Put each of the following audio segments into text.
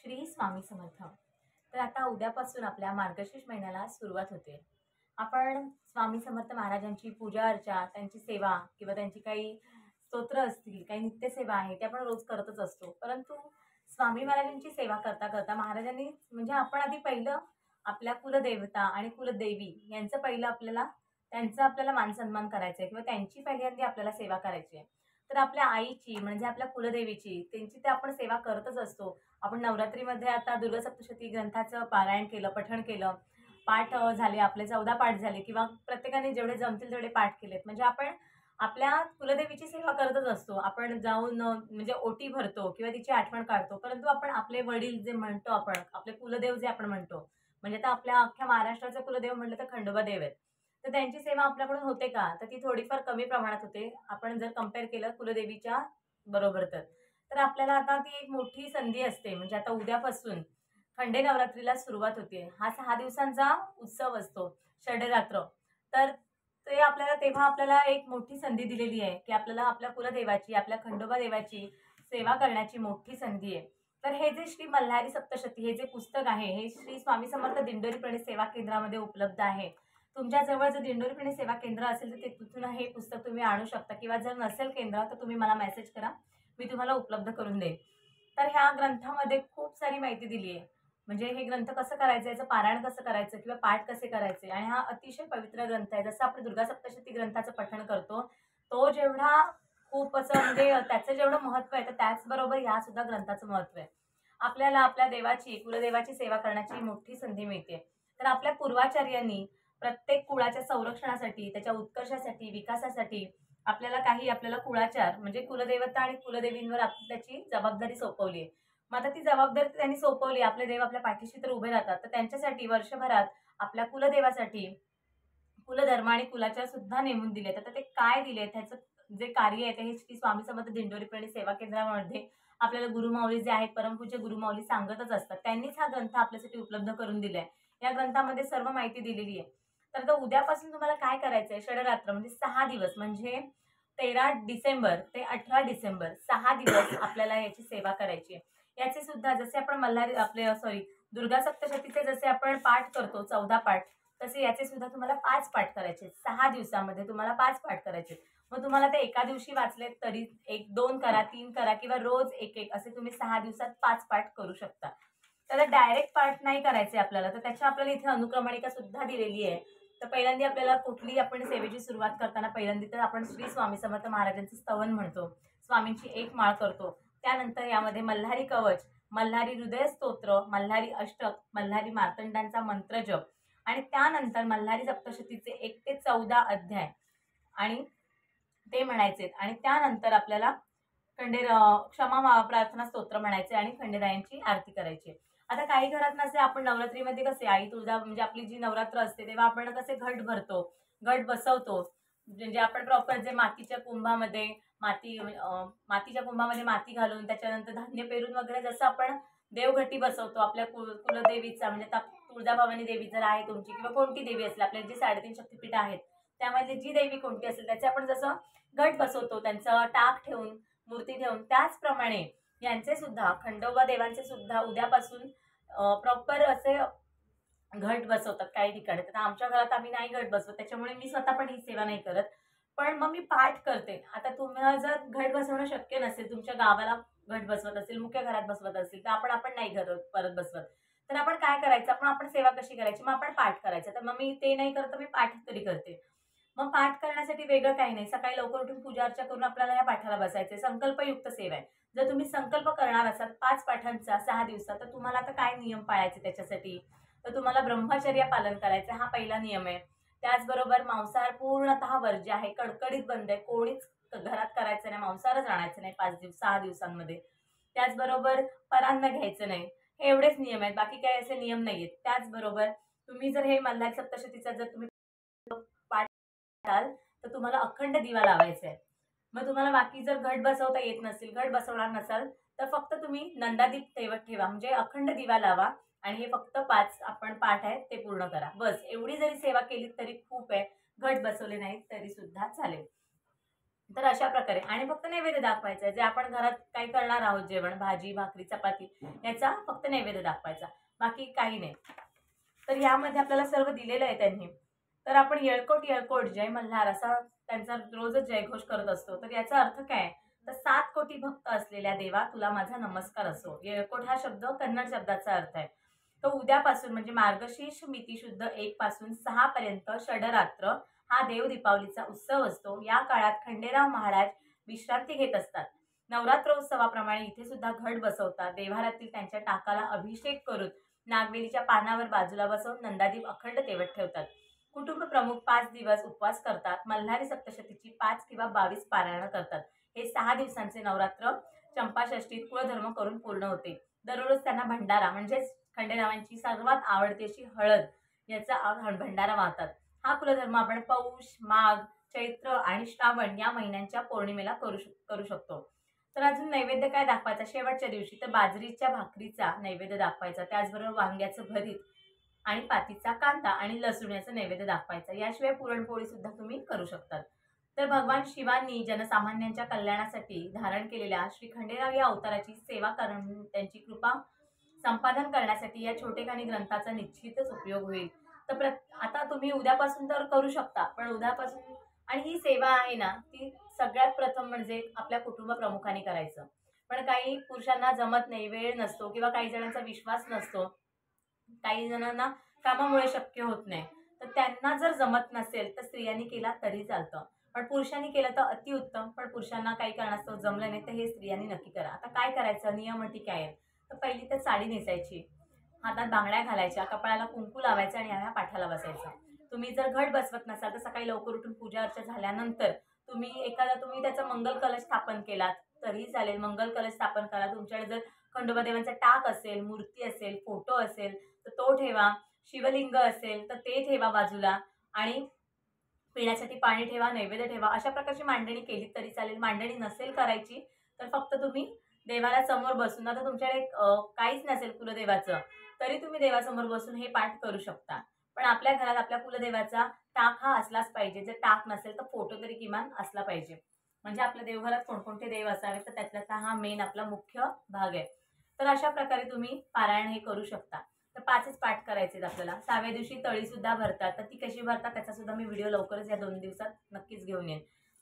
श्री स्वामी समर्थ. तर आता उद्यापासून आपल्या मार्गशीर्ष महिन्याला सुरुवात होते. आपण स्वामी समर्थ महाराजांची पूजा अर्चा, त्यांची सेवा किंवा त्यांची काही स्तोत्र असतील, काही नित्यसेवा आहे, ते आपण रोज करतच असतो. परंतु स्वामी महाराजांची सेवा करता करता महाराजांनी म्हणजे आपण आधी पहिलं आपल्या कुलदेवता आणि कुलदेवी यांचं पहिलं आपल्याला त्यांचा आपल्याला मानसन्मान करायचा आहे किंवा त्यांची पहिल्यांदा आपल्याला सेवा करायची आहे. तर आपल्या आईची म्हणजे आपल्या कुलदेवीची त्यांची तर आपण सेवा करतच असतो. आपण नवरात्रीमध्ये आता दुर्गा सप्तशती ग्रंथाचं पारायण केलं, पठण केलं, पाठ झाले आपले 14 पाठ झाले किंवा प्रत्येकाने जेवढे जमतील तेवढे पाठ केलेत. म्हणजे आपण आपल्या कुलदेवीची सेवा करतच असतो. आपण जाऊन म्हणजे ओटी भरतो किंवा तिची आठवण काढतो. परंतु आपण आपले वडील जे म्हणतो आपण, आपले कुलदेव जे आपण म्हणतो, म्हणजे आता आपल्या अख्ख्या महाराष्ट्राचे कुलदेव म्हटलं तर खंडोबा देव आहेत. तर त्यांची सेवा आपल्याकडून होते का? तर ती थोडीफार कमी प्रमाणात होते. आपण जर कंपेअर केलं कुलदेवीच्या बरोबर तर. तर आपल्याला आता ती एक मोठी संधी असते. म्हणजे आता उद्यापासून खंडे नवरात्रीला सुरुवात होते. हा 6 दिवसांचा उत्सव असतो, षडरात्र. तर ते आपल्याला तेव्हा आपल्याला एक मोठी संधी दिलेली आहे, की आपल्याला आपल्या कुलदेवाची, आपल्या खंडोबा देवाची सेवा करण्याची मोठी संधी आहे. तर हे जे श्री मल्हारी सप्तशती हे जे पुस्तक आहे, हे श्री स्वामी समर्थ दिंडोरी प्रणित सेवा केंद्रामध्ये उपलब्ध आहे. तुमच्या जवळ जर दिंडोरी प्रणित सेवा केंद्र असेल तर तिथून हे पुस्तक तुम्ही आणू शकता किंवा जर नसेल केंद्र तर तुम्ही मला मेसेज करा. मी तुम्हाला उपलब्ध करून देईन. तर ह्या ग्रंथामध्ये खूप सारी माहिती दिली आहे. म्हणजे हे ग्रंथ कसं करायचं, याचं पारायण कसं करायचं किंवा पाठ कसे करायचे आणि हा अतिशय पवित्र ग्रंथ आहे. जसं आपण दुर्गा सप्तशती ग्रंथाचं पठण करतो, तो जेवढा खूप असं म्हणजे त्याचं जेवढं महत्त्व आहे, तर त्याचबरोबर या सुद्धा ग्रंथाचं महत्त्व आहे. आपल्याला आपल्या देवाची, कुलदेवाची सेवा करण्याची मोठी संधी मिळते. तर आपल्या पूर्वाचार्यांनी प्रत्येक कुळाच्या संरक्षणासाठी, त्याच्या उत्कर्षासाठी, विकासासाठी आपल्याला कुळाचार म्हणजे कुलदेवता आणि कुलदेवींवर त्याची जबाबदारी सोपवली आहे. मग आता ती जबाबदारी त्यांनी सोपवली. आपले देव आपल्या पाठीशी तर उभे राहतात. तर त्यांच्यासाठी वर्षभरात आपल्या कुलदेवासाठी कुलधर्म आणि कुलाचार सुद्धा नेमून दिलेत. आता ते काय दिले त्याचं जे कार्य आहे ते हे श्री स्वामी समर्थ दिंडोरी प्रणित सेवा केंद्रामध्ये आपल्याला गुरुमाऊली जे आहेत, परमपूज्य गुरुमाऊली सांगतच असतात. त्यांनीच हा ग्रंथ आपल्यासाठी उपलब्ध करून दिलाय. या ग्रंथामध्ये सर्व माहिती दिलेली आहे. तर आता उद्यापासून तुम्हाला काय करायचंय, षडरात्र म्हणजे 6 दिवस म्हणजे 13 डिसेंबर ते 18 डिसेंबर 6 दिवस आपल्याला याची सेवा करायची आहे. याचे सुद्धा जसे आपण मल्हारी आपले दुर्गा सप्तशतीचे जसे आपण पाठ करतो 14 पाठ, तसे याचे सुद्धा तुम्हाला 5 पाठ करायचे. 6 दिवसामध्ये तुम्हाला 5 पाठ करायचे. मग तुम्हाला ते एका दिवशी वाचलेत तरी 1, 2 करा, 3 करा किंवा रोज 1-1 असे तुम्ही 6 दिवसात 5 पाठ करू शकता. त्याला डायरेक्ट पाठ नाही करायचे आपल्याला, तर त्याची आपल्याला इथे अनुक्रमणिका सुद्धा दिलेली आहे. तर पहिल्यांदा आपल्याला कुठली आपण सेवेची सुरुवात करताना पहिल्यांदा तर आपण श्री स्वामी समर्थ महाराजांचं स्तवन म्हणतो, स्वामींची एक माळ करतो. त्यानंतर यामध्ये मल्हारी कवच, मल्हारी हृदय स्तोत्र, मल्हारी अष्टक, मल्हारी मार्तंडांचा मंत्र जप आणि त्यानंतर मल्हारी सप्तशतीचे 1 ते 14 अध्याय आणि ते म्हणायचे आणि त्यानंतर आपल्याला क्षमा प्रार्थना स्तोत्र म्हणायचे आणि खंडेरायांची आरती करायची. आता काही घरात नसे आपण नवरात्रीमध्ये कसे आई तुळजा म्हणजे आपली जी नवरात्र असते तेव्हा आपण कसे घट भरतो, घट बसवतो. म्हणजे आपण प्रॉपर जे मातीच्या कुंभामध्ये मातीच्या कुंभामध्ये माती घालून त्याच्यानंतर धान्य पेरून वगैरे जसं आपण देवघटी बसवतो आपल्या कुलदेवीचा म्हणजे तुळजाभवानी देवी जर आहे तुमची किंवा कोणती देवी असेल आपल्या जी 3.5 शक्तिपीठ आहेत त्यामध्ये जी देवी कोणती असेल त्याचे आपण जसं घट बसवतो त्यांचं टाक ठेवून मूर्ती ठेवून, त्याचप्रमाणे यांचे सुद्धा खंडोबा देवांचे सुद्धा उद्यापासून प्रॉपर असे घट बसवतात काही ठिकाणी. तर आमच्या घरात आम्ही नाही घट बसवत, त्याच्यामुळे मी स्वतः पण ही सेवा नाही करत. पण मग मी पाठ करते. आता तुम्हाला जर घट बसवणं शक्य नसेल, तुमच्या गावाला घट बसवत असेल, मुख्य घरात बसवत असेल, तर आपण नाही परत बसवत. तर आपण काय करायचं, आपण सेवा कशी करायची, मग आपण पाठ करायचं. तर मग मी ते नाही करत, मी पाठ तरी करते. मग पाठ करण्यासाठी वेगळं काही नाही. सकाळी लवकर उठून पूजा अर्चा करून आपल्याला या पाठाला बसायचे. संकल्पयुक्त सेवा आहे. जर तुम्ही संकल्प करणार असाल 5 पाठांचा 6 दिवसात, तर तुम्हाला आता काय नियम पाळायचे त्याच्यासाठी, तर तुम्हाला ब्रह्मचर्य पालन करायचं हा पहिला नियम आहे. त्याचबरोबर मांसाहार पूर्णतः वर्ज्य आहे, कडकडीत बंद आहे. कोणीच घरात करायचं नाही, मांसाहारच आणायचं नाही 6 दिवसांमध्ये. त्याचबरोबर परान्न घ्यायचं नाही. हे एवढेच नियम आहेत, बाकी काही असे नियम नाहीयेत. त्याचबरोबर तुम्ही जर हे मल्हारी सप्तशतीचा जर तुम्ही पाठ कराल तर तुम्हाला अखंड दिवा लावायचा आहे. मग तुम्हाला बाकी जर घट बसवता येत नसेल, घट बसवणार नसाल, तर फक्त तुम्ही नंदादीप तेवत ठेवा, म्हणजे अखंड दिवा लावा आणि हे फक्त 5 आपण पाठ आहेत ते पूर्ण करा. बस एवढी जरी सेवा केली तरी खूप आहे. घट बसवले नाहीत तरी सुद्धा चालेल. तर अशा प्रकारे आणि फक्त नैवेद्य दाखवायचा आहे. जे आपण घरात काही करणार आहोत जेवण, भाजी, भाकरी, चपाती याचा फक्त नैवेद्य दाखवायचा. बाकी काही नाही. तर यामध्ये आपल्याला सर्व दिलेलं आहे त्यांनी. तर आपण येळकोट येळकोट जय मल्हार असा त्यांचा रोजच जयघोष करत असतो. तर याचा अर्थ काय? तर 7 कोटी भक्त असलेल्या देवा तुला माझा नमस्कार असो. येळकोट हा शब्द कन्नड शब्दाचा अर्थ आहे. तर उद्यापासून म्हणजे मार्गशीर्ष मिती शुद्ध 1 पासून 6 पर्यंत षडरात्र हा देव दीपावलीचा उत्सव असतो. या काळात खंडेराव महाराज विश्रांती घेत असतात. नवरात्रोत्सवाप्रमाणे इथे सुद्धा घट बसवतात. देव्हाऱ्यातील त्यांच्या टाकाला अभिषेक करून नागवेलीच्या पानावर बाजूला बसवून नंदादीप अखंड तेवत ठेवतात. कुटुंब प्रमुख 5 दिवस उपवास करतात. मल्हारी सप्तशतीची 5 किंवा 22 पारायण करतात. हे 6 दिवसांचे नवरात्र चंपाषष्ठीत कुळधर्म करून पूर्ण होते. दररोज त्यांना भंडारा म्हणजेच खंडेरावांची सर्वात आवडती अशी हळद याचा भंडारा वाहतात. हा कुलधर्म आपण पौष, माघ, चैत्र आणि श्रावण या महिन्यांच्या पौर्णिमेला करू शकतो. तर अजून नैवेद्य काय दाखवायचा शेवटच्या दिवशी? तर बाजरीच्या भाकरीचा नैवेद्य दाखवायचा. त्याचबरोबर वांग्याचं भरीत आणि पातीचा कांदा आणि लसूण याचा नैवेद्य दाखवायचा. याशिवाय पुरणपोळी सुद्धा तुम्ही करू शकतात. तर भगवान शिवांनी जनसामान्यांच्या कल्याणासाठी धारण केलेल्या श्री खंडेराव या अवताराची सेवा करून त्यांची कृपा संपादन करण्यासाठी या छोटेखानी ग्रंथाचा निश्चितच उपयोग होईल. तर आता तुम्ही उद्यापासून तर करू शकता, पण उद्यापासून आणि ही सेवा आहे ना ती सगळ्यात प्रथम म्हणजे आपल्या कुटुंब प्रमुखांनी करायचं. पण काही पुरुषांना जमत नाही, वेळ नसतो किंवा काही जणांचा विश्वास नसतो, काही जणांना कामामुळे शक्य होत नाही. तर त्यांना जर जमत नसेल तर स्त्रियांनी केला तरी चालतं, पण पुरुषांनी केलं तर अतिउत्तम. पण पुरुषांना काही कारणास्तव जमलं नाही तर हे स्त्रियांनी नक्की करा. आता काय करायचं, नियम अटी काय आहेत? तर पहिली तर साडी नेसायची, हातात बांगड्या घालायच्या, कपाळाला कुंकू लावायचं आणि ह्या पाठाला बसायचं. तुम्ही जर घट बसवत नसाल तर सकाळी लवकर उठून पूजा अर्चा झाल्यानंतर तुम्ही त्याचा मंगल कलश स्थापन केलात तरी चालेल. मंगल कलश स्थापन करा. तुमच्याकडे जर खंडोबा देवांचा टाक असेल, मूर्ती असेल, फोटो असेल तर तो ठेवा. शिवलिंग असेल तर ते ठेवा बाजूला आणि पिण्यासाठी पाणी ठेवा, नैवेद्य ठेवा. अशा प्रकारची मांडणी केली तरी चालेल. मांडणी नसेल करायची तर फक्त तुम्ही देवाला समोर बसून, आता तुमच्याकडे काहीच नसेल कुलदेवाचं तरी तुम्ही देवासमोर बसून हे पाठ करू शकता. पण आपल्या घरात आपल्या कुलदेवाचा टाक हा असलाच पाहिजे. जर टाक नसेल तर फोटो तरी किमान असला पाहिजे. म्हणजे आपल्या देवघरात कोणकोणते देव असावेत तर त्यातला हा मेन आपला मुख्य भाग आहे. तर अशा प्रकारे तुम्ही पारायण हे करू शकता. तर 5च पाठ करायचे आपल्याला. 6व्या दिवशी तळी सुद्धा भरतात. तर ती कशी भरतात त्याचा सुद्धा मी व्हिडिओ लवकरच या 2 दिवसात नक्कीच घेऊन येईन.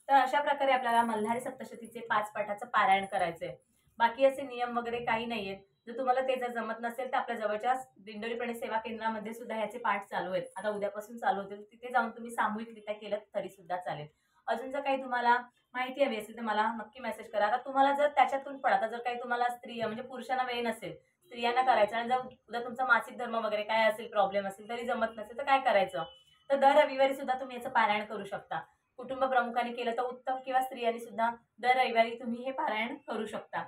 तर अशा प्रकारे आपल्याला मल्हारी सप्तशतीचे 5 पाठाचं पारायण करायचंय. बाकी असे नियम वगैरे काही नाहीयेत. जर तुम्हाला ते जर जमत नसेल तर आपल्या जवळच्या दिंडोरी प्रणित सेवा केंद्रामध्ये सुद्धा ह्याचे पाठ चालू आहेत. आता उद्यापासून चालू होतील. तिथे जाऊन तुम्ही सामूहिकरित्या केलं तरी सुद्धा चालेल. अजून जर काही तुम्हाला माहिती हवी असेल तर मला नक्की मेसेज करा. आता तुम्हाला जर त्याच्यातून पण आता जर काही तुम्हाला स्त्री म्हणजे पुरुषांना वेळ नसेल, स्त्रियांना करायचं आणि जर उद्या तुमचा मासिक धर्म वगैरे काय असेल, प्रॉब्लेम असेल तरी जमत नसेल तर काय करायचं? तर दर रविवारी सुद्धा तुम्ही याचं पारायण करू शकता. कुटुंब प्रमुखांनी केलं तर उत्तम किंवा स्त्रियांनी सुद्धा दर रविवारी तुम्ही हे पारायण करू शकता.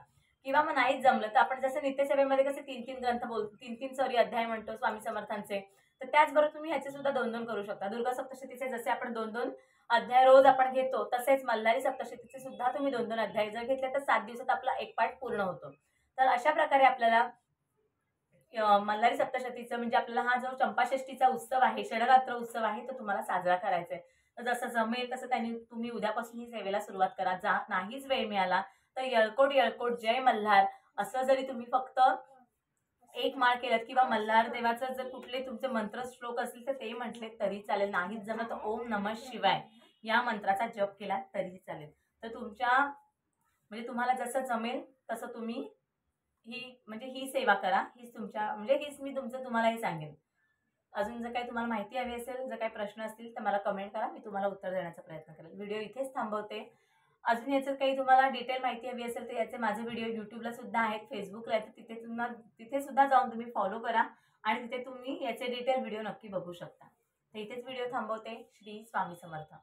किंवा मग नाहीच जमलं तर आपण जसं नित्यसेवेमध्ये कसे 3-3 ग्रंथ बोलतो, 3-3 अध्याय म्हणतो स्वामी समर्थांचे, तर त्याचबरोबर तुम्ही ह्याचे सुद्धा 2-2 करू शकता. दुर्गा सप्तशतीचे जसे आपण 2-2 अध्याय रोज आपण घेतो तसेच मल्हारी सप्तशतीचे सुद्धा तुम्ही 2-2 अध्याय जर घेतले तर 7 दिवसात आपला एक पाठ पूर्ण होतो. तर अशा प्रकारे आपल्याला मल्हारी सप्तशतीचं म्हणजे आपल्याला हा जो चंपाषष्ठीचा उत्सव आहे, षडरात्र उत्सव आहे तो तुम्हाला साजरा करायचा आहे. तर जसं जमेल तसं तुम्ही उद्यापासून ही सेवेला सुरुवात करा. नाहीच वेळ मिळाला तर येळकोट येळकोट जय मल्हार असं जरी तुम्ही फक्त एक माळ केलं किंवा मल्हार देवाचं जर कुठले तुमचे मंत्र श्लोक असतील तर ते म्हटले तरी चालेल. नाहीच जमत ओम नमः शिवाय या मंत्राचा जप केला तरी चालेल. तर म्हणजे तुम्हाला जसं जमेल तसं तुम्ही ही सेवा करा. हीच मी तुम्हालाही सांगेन. अजून जर काही तुम्हाला माहिती हवी असेल, जर काही प्रश्न असतील तर मला कमेंट करा. मी तुम्हाला उत्तर देण्याचा प्रयत्न करेन. व्हिडिओ इथेच थांबवते. अजून याचं काही तुम्हाला डिटेल माहिती हवी असेल तर याचे माझे व्हिडिओ यूट्यूबला सुद्धा आहेत, फेसबुकला आहेत. तिथे सुद्धा जाऊन तुम्ही फॉलो करा आणि तिथे तुम्ही याचे डिटेल व्हिडिओ नक्की बघू शकता. तर इथेच व्हिडिओ थांबवते. श्री स्वामी समर्थ.